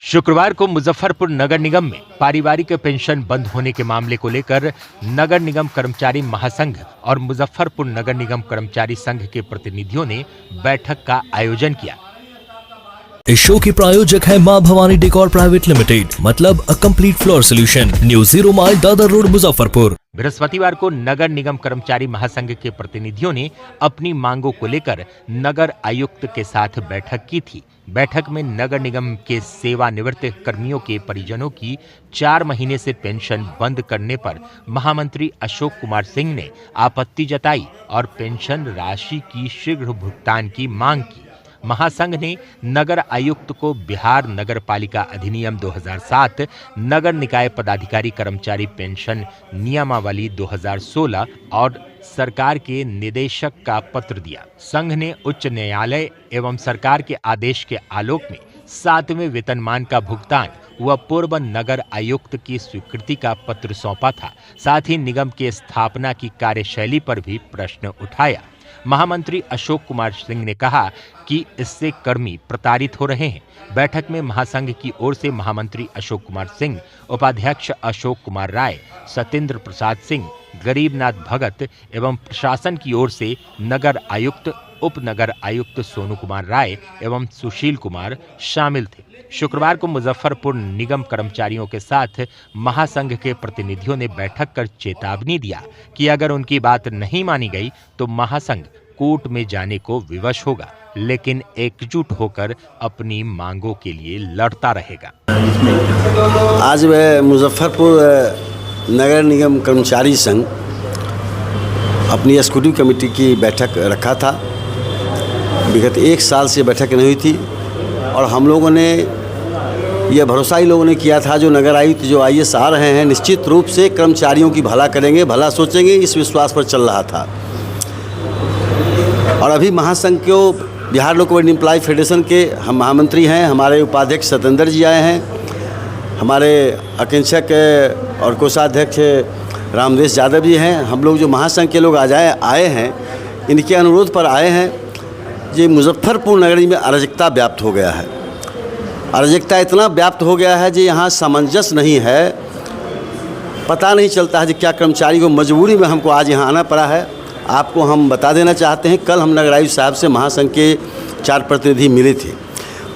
शुक्रवार को मुजफ्फरपुर नगर निगम में पारिवारिक पेंशन बंद होने के मामले को लेकर नगर निगम कर्मचारी महासंघ और मुजफ्फरपुर नगर निगम कर्मचारी संघ के प्रतिनिधियों ने बैठक का आयोजन किया। इस शो के प्रायोजक है मां भवानी डेकोर प्राइवेट लिमिटेड, मतलब a complete floor solution, new 0 mile Dadar road Muzaffarpur. बृहस्पतिवार को नगर निगम कर्मचारी महासंघ के प्रतिनिधियों ने अपनी मांगों को लेकर नगर आयुक्त के साथ बैठक की थी। बैठक में नगर निगम के सेवानिवृत्त कर्मियों के परिजनों की 4 महीने से पेंशन बंद करने पर महामंत्री अशोक कुमार सिंह ने आपत्ति जताई और पेंशन राशि की शीघ्र भुगतान की मांग की। महासंघ ने नगर आयुक्त को बिहार नगर पालिका अधिनियम 2007, नगर निकाय पदाधिकारी कर्मचारी पेंशन नियमावली 2016 और सरकार के निदेशक का पत्र दिया। संघ ने उच्च न्यायालय एवं सरकार के आदेश के आलोक में 7वें वेतनमान का भुगतान व पूर्व नगर आयुक्त की स्वीकृति का पत्र सौंपा था। साथ ही निगम के स्थापना की कार्यशैली पर भी प्रश्न उठाया। महामंत्री अशोक कुमार सिंह ने कहा कि इससे कर्मी प्रताड़ित हो रहे हैं। बैठक में महासंघ की ओर से महामंत्री अशोक कुमार सिंह, उपाध्यक्ष अशोक कुमार राय, सत्येंद्र प्रसाद सिंह, गरीबनाथ भगत एवं प्रशासन की ओर से नगर आयुक्त, उप नगर आयुक्त सोनू कुमार राय एवं सुशील कुमार शामिल थे। शुक्रवार को मुजफ्फरपुर निगम कर्मचारियों के साथ महासंघ के प्रतिनिधियों ने बैठक कर चेतावनी दिया कि अगर उनकी बात नहीं मानी गई तो महासंघ कोर्ट में जाने को विवश होगा, लेकिन एकजुट होकर अपनी मांगों के लिए लड़ता रहेगा। आज वह मुजफ्फरपुर नगर निगम कर्मचारी संघ अपनी एग्जीक्यूटिव कमेटी की बैठक रखा था। विगत 1 साल से बैठक नहीं हुई थी और हम लोगों ने यह भरोसा ही लोगों ने किया था जो नगर आयुक्त जो IAS आ रहे हैं निश्चित रूप से कर्मचारियों की भला करेंगे, भला सोचेंगे, इस विश्वास पर चल रहा था। और अभी महासंघ को बिहार लोको एम्प्लॉय फेडरेशन के हम महामंत्री हैं, हमारे उपाध्यक्ष सत्येंद्र जी आए हैं, हमारे अकिंचक और कोषाध्यक्ष रामदेश यादव जी हैं। हम लोग जो महासंघ के लोग आए हैं, इनके अनुरोध पर आए हैं। ये मुजफ्फरपुर नगरी में अराजकता व्याप्त हो गया है। अराजकता इतना व्याप्त हो गया है जो यहाँ सामंजस्य नहीं है, पता नहीं चलता है कि क्या कर्मचारी को मजबूरी में हमको आज यहाँ आना पड़ा है। आपको हम बता देना चाहते हैं, कल हम नगर आयुक्त साहब से महासंघ के 4 प्रतिनिधि मिले थे।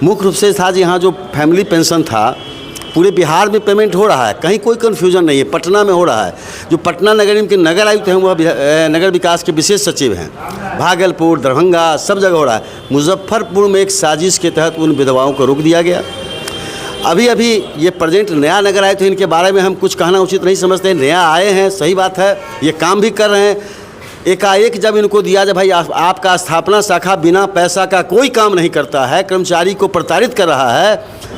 मुख्य रूप से था जी यहाँ जो फैमिली पेंशन था पूरे बिहार में पेमेंट हो रहा है, कहीं कोई कन्फ्यूजन नहीं है। पटना में हो रहा है, जो पटना नगर निगम के नगर आयुक्त हैं वह नगर विकास के विशेष सचिव हैं। भागलपुर, दरभंगा सब जगह हो रहा है। मुजफ्फरपुर में एक साजिश के तहत उन विधवाओं को रोक दिया गया। अभी ये प्रेजेंट नया नगर आयुक्त है, इनके बारे में हम कुछ कहना उचित नहीं समझते। नया आए हैं, सही बात है, ये काम भी कर रहे हैं। एकाएक जब इनको दिया जब भाई आपका स्थापना शाखा बिना पैसा का कोई काम नहीं करता है, कर्मचारी को प्रताड़ित कर रहा है,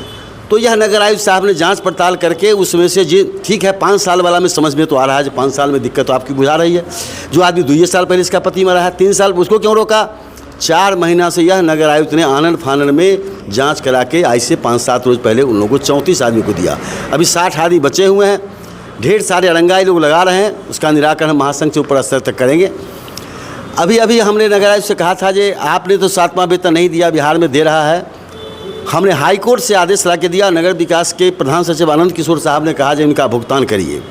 तो यह नगर आयुक्त साहब ने जांच पड़ताल करके उसमें से जी ठीक है 5 साल वाला में समझ में तो आ रहा है, जो 5 साल में दिक्कत तो आपकी बुझा रही है। जो आदमी 2 साल पहले इसका पति मरा है, 3 साल उसको क्यों रोका? 4 महीना से यह नगर आयुक्त ने आनंद फानन में जाँच करा के आज से 5-7 रोज़ पहले उन लोगों को 34 आदमी को दिया। अभी 60 आदमी बचे हुए हैं। ढेर सारे अरंगाई लोग लगा रहे हैं, उसका निराकरण हम महासंघ से ऊपर स्तर तक करेंगे। अभी हमने नगर आयुक्त से कहा था जी आपने तो 7वां वेतन नहीं दिया, बिहार में दे रहा है। हमने हाई कोर्ट से आदेश ला के दिया। नगर विकास के प्रधान सचिव आनंद किशोर साहब ने कहा जी इनका भुगतान करिए।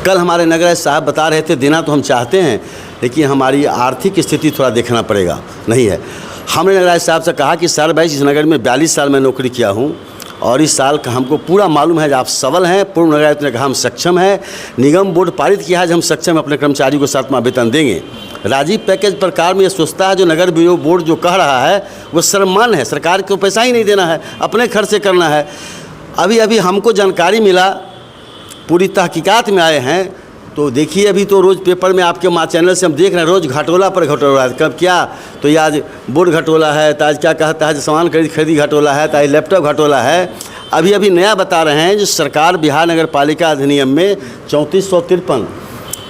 कल हमारे नगर आयुक्त साहब बता रहे थे देना तो हम चाहते हैं, लेकिन हमारी आर्थिक स्थिति थोड़ा देखना पड़ेगा, नहीं है। हमने नगर आयुक्त साहब से कहा कि सर भाई इस नगर में 42 साल मैं नौकरी किया हूँ और इस साल का हमको पूरा मालूम है कि आप सबल हैं। पूर्व नगर आयुक्त ने कहा हम सक्षम हैं, निगम बोर्ड पारित किया है कि हम सक्षम अपने कर्मचारी को 7वां वेतन देंगे। राजीव पैकेज प्रकार में ये सोचता है जो नगर बोर्ड जो कह रहा है वो सर्वमान्य है, सरकार को पैसा ही नहीं देना है, अपने खर्च से करना है। अभी हमको जानकारी मिला, पूरी तहकीकात में आए हैं, तो देखिए अभी तो रोज़ पेपर में आपके माँ चैनल से हम देख रहे हैं रोज़ घटोला पर घटोला है। कब क्या तो ये आज बोर्ड घटोला है, तो आज क्या कहता है सामान खरीदी घटोला है, तो आज लैपटॉप घटोला है। अभी नया बता रहे हैं जो सरकार बिहार नगर पालिका अधिनियम में 3453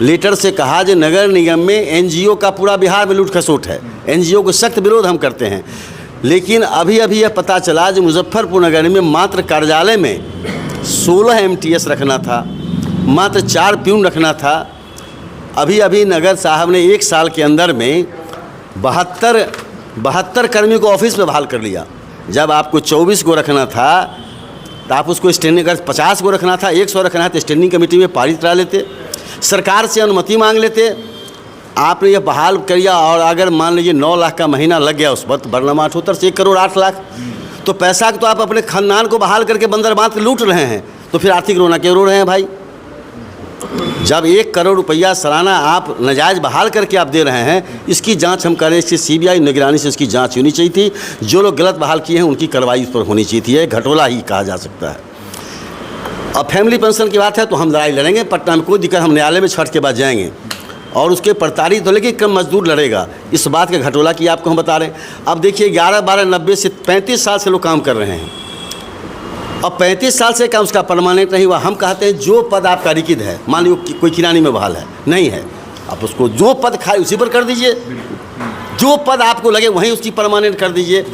लीटर से कहा जो नगर निगम में NGO का पूरा बिहार में लूट खसोट है। NGO को सख्त विरोध हम करते हैं, लेकिन अभी यह पता चला जो मुजफ्फरपुर नगर में मात्र कार्यालय में 16 MTS रखना था, मात्र 4 प्यून रखना था। अभी नगर साहब ने 1 साल के अंदर में 72 कर्मियों को ऑफिस में बहाल कर लिया। जब आपको 24 को रखना था तो आप उसको स्टैंडिंग, अगर 50 को रखना था, 100 रखना है तो स्टैंडिंग कमेटी में पारित करा लेते, सरकार से अनुमति मांग लेते। आपने ये बहाल करिया और अगर मान लीजिए 9 लाख का महीना लग गया उस पर, तो बरनामा 78 से 1 करोड़ 8 लाख, तो पैसा तो आप अपने खानदान को बहाल करके बंदर बांध के लूट रहे हैं, तो फिर आर्थिक रोना क्यों रो रहे हैं भाई? जब 1 करोड़ रुपया सालाना आप नाजायज़ बहाल करके आप दे रहे हैं, इसकी जांच हम करें, इसकी सीबीआई निगरानी से इसकी जांच होनी चाहिए थी। जो लोग गलत बहाल किए हैं उनकी कार्रवाई उस पर होनी चाहिए थी। ये घटोला ही कहा जा सकता है। अब फैमिली पेंशन की बात है तो हम लड़ाई लड़ेंगे, पटना में कोई दिक्कत, हम न्यायालय में छठ के बाद जाएंगे और उसके प्रताड़ित होने की कम मजदूर लड़ेगा। इस बात के घटोला की आपको हम बता रहे हैं। अब देखिए 11-12-90 से 35 साल से लोग काम कर रहे हैं, अब 35 साल से काम उसका परमानेंट नहीं हुआ। हम कहते हैं जो पद आपका रिक्त है, मान लीजिए कोई किरानी में बहाल है, नहीं है, आप उसको जो पद खाए उसी पर कर दीजिए, जो पद आपको लगे वहीं उसकी परमानेंट कर दीजिए।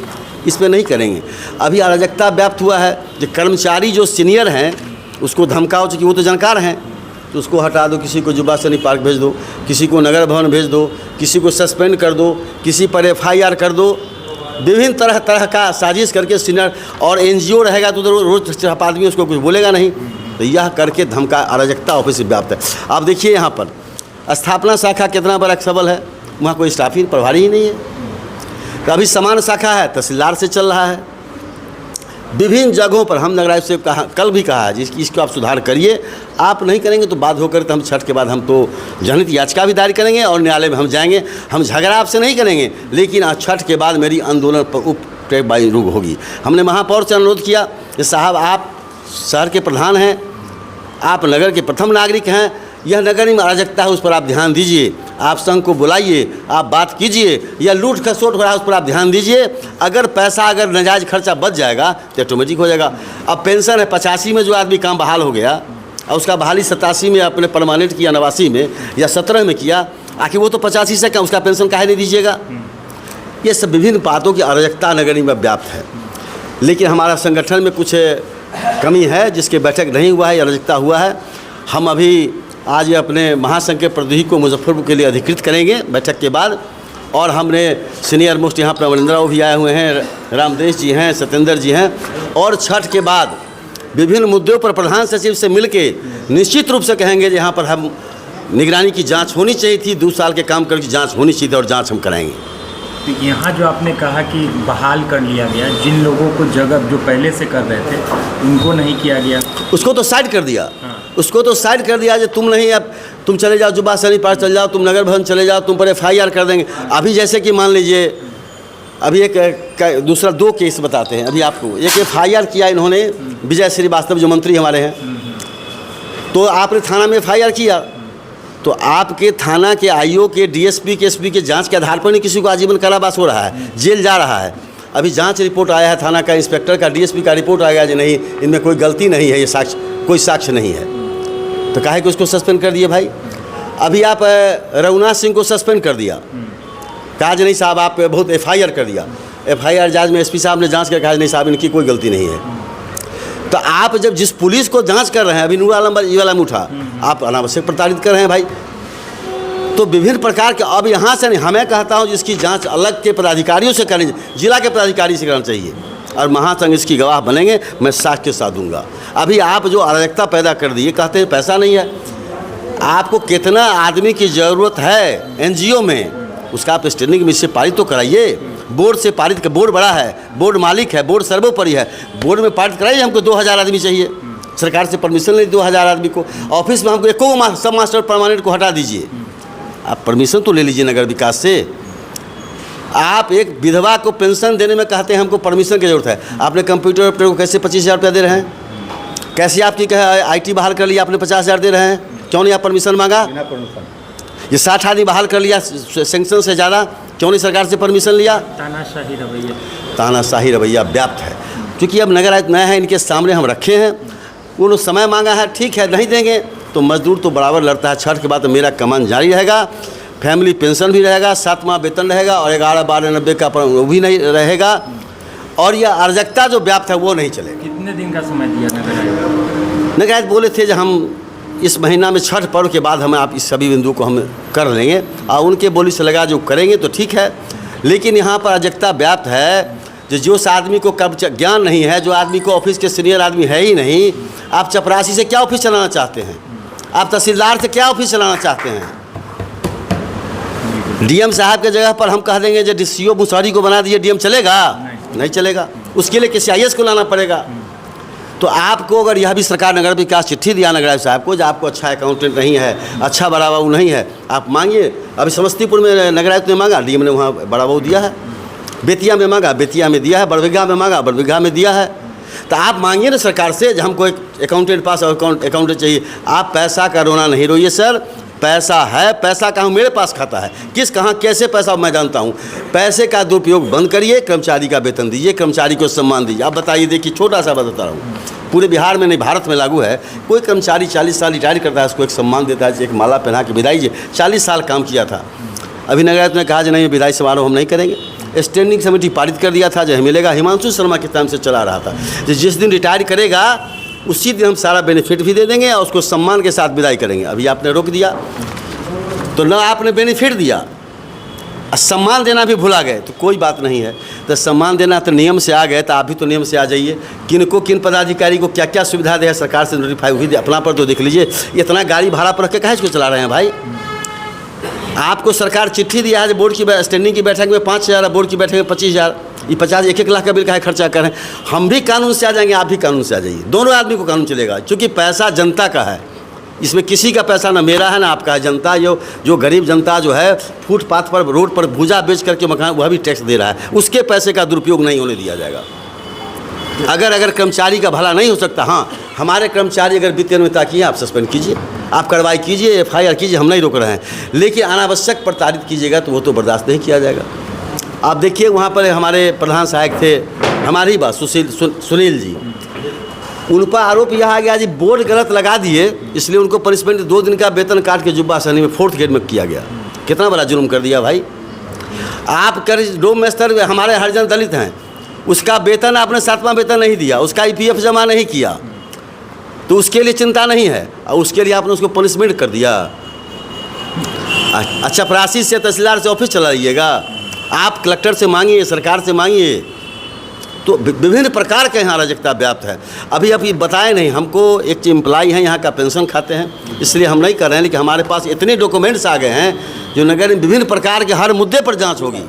इस पर नहीं करेंगे। अभी अराजकता व्याप्त हुआ है, जो कर्मचारी जो सीनियर हैं उसको धमकाओ, चूँकि वो तो जानकार हैं, तो उसको हटा दो, किसी को जुबा सैनिक पार्क भेज दो, किसी को नगर भवन भेज दो, किसी को सस्पेंड कर दो, किसी पर FIR कर दो। विभिन्न तरह का साजिश करके सीनियर, और NGO रहेगा तो रोज आदमी उसको कुछ बोलेगा नहीं, तो यह करके धमका अराजकता ऑफिस से व्याप्त है। आप देखिए यहाँ पर स्थापना शाखा कितना बड़ा सबल है, वहाँ कोई स्टाफ ही प्रभारी ही नहीं है। अभी समान शाखा है, तहसीलदार से चल रहा है। विभिन्न जगहों पर हम नगरायुक्त से कल भी कहा है इसको आप सुधार करिए। आप नहीं करेंगे तो बात होकर तो हम छठ के बाद हम तो जनहित याचिका भी दायर करेंगे और न्यायालय में हम जाएंगे। हम झगड़ा आपसे नहीं करेंगे, लेकिन आज छठ के बाद मेरी आंदोलन पर उपबाई रुख होगी। हमने महापौर से अनुरोध किया कि साहब आप शहर के प्रधान हैं, आप नगर के प्रथम नागरिक हैं, यह नगर में अराजकता है उस पर आप ध्यान दीजिए। आप संघ को बुलाइए, आप बात कीजिए, या लूट खसोट हो रहा है उस पर आप ध्यान दीजिए। अगर पैसा अगर नाजायज खर्चा बच जाएगा तो ऑटोमेटिक हो जाएगा। अब पेंशन है 85 में जो आदमी काम बहाल हो गया और उसका बहाली 87 में अपने परमानेंट किया, 89 में या 17 में किया, आखिर वो तो 85 से क्या उसका पेंशन काहे नहीं दीजिएगा? ये सब विभिन्न बातों की अराजकता नगर में व्याप्त है। लेकिन हमारा संगठन में कुछ कमी है जिसके बैठक नहीं हुआ है, अराजकता हुआ है। हम अभी आज अपने महासंघ के प्रतिनिधि को मुजफ्फरपुर के लिए अधिकृत करेंगे बैठक के बाद, और हमने सीनियर मोस्ट यहाँ पर अमरिंदर राव भी आए हुए हैं, रामदेश जी हैं, सत्येंद्र जी हैं, और छठ के बाद विभिन्न मुद्दों पर प्रधान सचिव से मिलके निश्चित रूप से कहेंगे कि यहाँ पर हम निगरानी की जांच होनी चाहिए थी, 2 साल के काम करके जांच होनी चाहिए थी और जांच हम कराएंगे। तो यहाँ जो आपने कहा कि बहाल कर लिया गया, जिन लोगों को जगह जो पहले से कर रहे थे उनको नहीं किया गया, उसको तो साइड कर दिया। हाँ। उसको तो साइड कर दिया जो तुम नहीं, अब तुम चले जाओ जुबा सैनिक पार्क चले जाओ, तुम नगर भवन चले जाओ, तुम पर FIR कर देंगे। अभी जैसे कि मान लीजिए अभी एक दूसरा 2 केस बताते हैं। अभी आपको एक FIR किया इन्होंने, विजय श्रीवास्तव जो मंत्री हमारे हैं, तो आपने थाना में FIR किया, तो आपके थाना के IO के DSP के SP के जांच के आधार पर नहीं किसी को आजीवन कारावास हो रहा है, जेल जा रहा है। अभी जांच रिपोर्ट आया है, थाना का इंस्पेक्टर का DSP का रिपोर्ट आया कि नहीं इनमें कोई गलती नहीं है, ये साक्ष्य कोई साक्ष्य नहीं है, तो काहे को उसको सस्पेंड कर दिए भाई। अभी आप रघुनाथ सिंह को सस्पेंड कर दिया, कहा नहीं साहब आप बहुत FIR कर दिया। FIR जांच में SP साहब ने जांच कर कहा नहीं साहब इनकी कोई गलती नहीं है। तो आप जब जिस पुलिस को जांच कर रहे हैं, अभी नूर आलम ये वाला मुठा, आप अनावश्यक प्रताड़ित कर रहे हैं भाई। तो विभिन्न प्रकार के, अब यहाँ से नहीं, हमें कहता हूँ जिसकी जांच अलग के पदाधिकारियों से करनी, जिला के पदाधिकारी से करना चाहिए, और महासंघ इसकी गवाह बनेंगे, मैं साक्ष्य के साथ दूंगा। अभी आप जो अराजकता पैदा कर दिए, कहते हैं पैसा नहीं है। आपको कितना आदमी की ज़रूरत है NGO में, उसका आप स्टैंडिंग में से पारित तो कराइए। बोर्ड से पारित का, बोर्ड बड़ा है, बोर्ड मालिक है, बोर्ड सर्वोपरि है, बोर्ड में पारित कराइए। हमको 2000 आदमी चाहिए, सरकार से परमिशन ले 2000 आदमी को। ऑफिस में हमको एको सब मास्टर परमानेंट को हटा दीजिए, आप परमिशन तो ले लीजिए नगर विकास से। आप एक विधवा को पेंशन देने में कहते हैं हमको परमिशन की जरूरत है। आपने कंप्यूटर ऑपरेटर को कैसे 25,000 रुपया दे रहे हैं? कैसे आपकी IT बहाल कर लिया आपने 50,000 दे रहे हैं? क्यों नहीं आप परमिशन मांगा? ये 60 आदमी बहाल कर लिया सेंक्शन से ज़्यादा, क्यों नहीं सरकार से परमिशन लिया? तानाशाही रवैया व्याप्त है। क्योंकि अब नगर आयुक्त नया है, इनके सामने हम रखे हैं, उन्होंने समय मांगा है, ठीक है नहीं देंगे तो मजदूर तो बराबर लड़ता है। छठ के बाद तो मेरा कमान जारी रहेगा, फैमिली पेंशन भी रहेगा, 7 माह वेतन रहेगा, और 11-12-90 का वो भी नहीं रहेगा, और यह अराजकता जो व्याप्त है वो नहीं चलेगा। कितने दिन का समय दिया नगर आयुक्त? नगर आयुक्त बोले थे जो हम इस महीना में छठ पर्व के बाद हमें आप इस सभी बिंदु को हम कर लेंगे, और उनके बोली से लगा जो करेंगे तो ठीक है। लेकिन यहाँ पर अराजकता व्याप्त है, जो उस आदमी को कब ज्ञान नहीं है, जो आदमी को ऑफिस के सीनियर आदमी है ही नहीं, आप चपरासी से क्या ऑफिस चलाना चाहते हैं? आप तहसीलदार से क्या ऑफिस चलाना चाहते हैं? डीएम साहब के जगह पर हम कह देंगे जो डीसीओ मुसहरी को बना दिए, डीएम चलेगा? नहीं चलेगा। उसके लिए किसी आईएएस को लाना पड़ेगा। तो आपको अगर यह भी सरकार नगर विकास चिट्ठी दिया नगरायुक्त साहब को, जो आपको अच्छा अकाउंटेंट नहीं है, अच्छा बड़ा बाबू नहीं है, आप मांगिए। अभी समस्तीपुर में नगरायुक्त ने मांगा, डीएम ने वहाँ बड़ा बाबू दिया है। बेतिया में मांगा, बेतिया में दिया है। बड़बिघा में मांगा, बड़बिघा में दिया है। तो आप मांगिए ना सरकार से, जब हमको एक अकाउंटेंट पास अकाउंटेंट चाहिए। आप पैसा का रोना नहीं रोइए सर, पैसा है, पैसा कहाँ मेरे पास खाता है, किस कहाँ कैसे पैसा मैं जानता हूँ। पैसे का दुरुपयोग बंद करिए, कर्मचारी का वेतन दीजिए, कर्मचारी को सम्मान दीजिए। आप बताइए, देखिए छोटा सा बता रहा हूँ, पूरे बिहार में नहीं भारत में लागू है। कोई कर्मचारी 40 साल रिटायर करता है, उसको एक सम्मान देता है, एक माला पहना के विदाई। 40 साल काम किया था। अभी नगरायुक्त ने कहा जो नहीं, विदाई समारोह हम नहीं करेंगे। स्टैंडिंग कमेटी पारित कर दिया था, जो मिलेगा। हिमांशु शर्मा के टाइम से चला रहा था, जिस दिन रिटायर करेगा उसी दिन हम सारा बेनिफिट भी दे देंगे और उसको सम्मान के साथ विदाई करेंगे। अभी आपने रोक दिया, तो ना आपने बेनिफिट दिया, सम्मान देना भी भुला गए। तो कोई बात नहीं है, तो सम्मान देना तो नियम से आ गए, तो आप भी तो नियम से आ जाइए। किन पदाधिकारी को क्या क्या सुविधा दे है सरकार से नोटिफाई हुई, अपना पर तो देख लीजिए। इतना गाड़ी भाड़ा पर रख के काहे इसको चला रहे हैं भाई? आपको सरकार चिट्ठी दिया है, बोर्ड की स्टैंडिंग की बैठक में 5,000, बोर्ड की बैठक में 25,000, ये 50 1-1 लाख का बिल काहे खर्चा कर रहे हैं? हम भी कानून से आ जाएंगे, आप भी कानून से आ जाइए, दोनों आदमी को कानून चलेगा। क्योंकि पैसा जनता का है, इसमें किसी का पैसा ना मेरा है ना आपका है। जनता जो गरीब जनता जो है फुटपाथ पर रोड पर भूजा बेच करके मकान, वह भी टैक्स दे रहा है, उसके पैसे का दुरुपयोग नहीं होने दिया जाएगा। अगर कर्मचारी का भला नहीं हो सकता, हाँ हमारे कर्मचारी अगर वित्तीय अनियमितता किए, आप सस्पेंड कीजिए, आप कार्रवाई कीजिए, FIR कीजिए, हम नहीं रोक रहे हैं। लेकिन अनावश्यक प्रताड़ित कीजिएगा तो वो तो बर्दाश्त नहीं किया जाएगा। आप देखिए वहाँ पर हमारे प्रधान सहायक थे, हमारी ही बात सुनील जी, उन पर आरोप यह आ गया जी बोर्ड गलत लगा दिए, इसलिए उनको पनिशमेंट 2 दिन का वेतन काट के जुब्बा सहनी में 4th ग्रेड में किया गया। कितना बड़ा जुल्म कर दिया भाई। आप कर डोम स्तर हमारे हरिजन दलित हैं, उसका वेतन आपने 7वां वेतन नहीं दिया, उसका EPF जमा नहीं किया, तो उसके लिए चिंता नहीं है, और उसके लिए आपने उसको पनिशमेंट कर दिया। अच्छा, चपरासी से तहसीलदार से ऑफिस चलाइएगा, आप कलेक्टर से मांगिए, सरकार से मांगिए। तो विभिन्न प्रकार के यहाँ अराजकता व्याप्त है। अभी ये बताए नहीं, हमको एक एम्प्लॉय हैं यहाँ का, पेंशन खाते हैं, इसलिए हम नहीं कर रहे हैं। लेकिन हमारे पास इतने डॉक्यूमेंट्स आ गए हैं जो नगर में विभिन्न प्रकार के हर मुद्दे पर जांच होगी।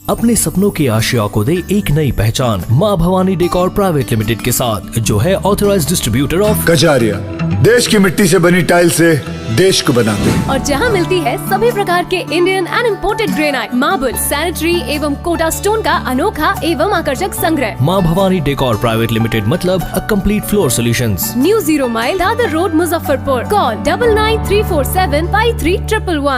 अपने सपनों की आशिया को दे एक नई पहचान माँ भवानी डेकोर प्राइवेट लिमिटेड के साथ, जो है ऑथराइज्ड डिस्ट्रीब्यूटर ऑफ कजारिया। देश की मिट्टी से बनी टाइल से देश को बनाते हैं, और जहां मिलती है सभी प्रकार के Indian and imported granite, marble, sanitary एवं कोटा स्टोन का अनोखा एवं आकर्षक संग्रह। माँ भवानी डेकोर प्राइवेट लिमिटेड मतलब a complete floor solutions. New 0 mile Dadar road, Muzaffarpur. Call 9934753111।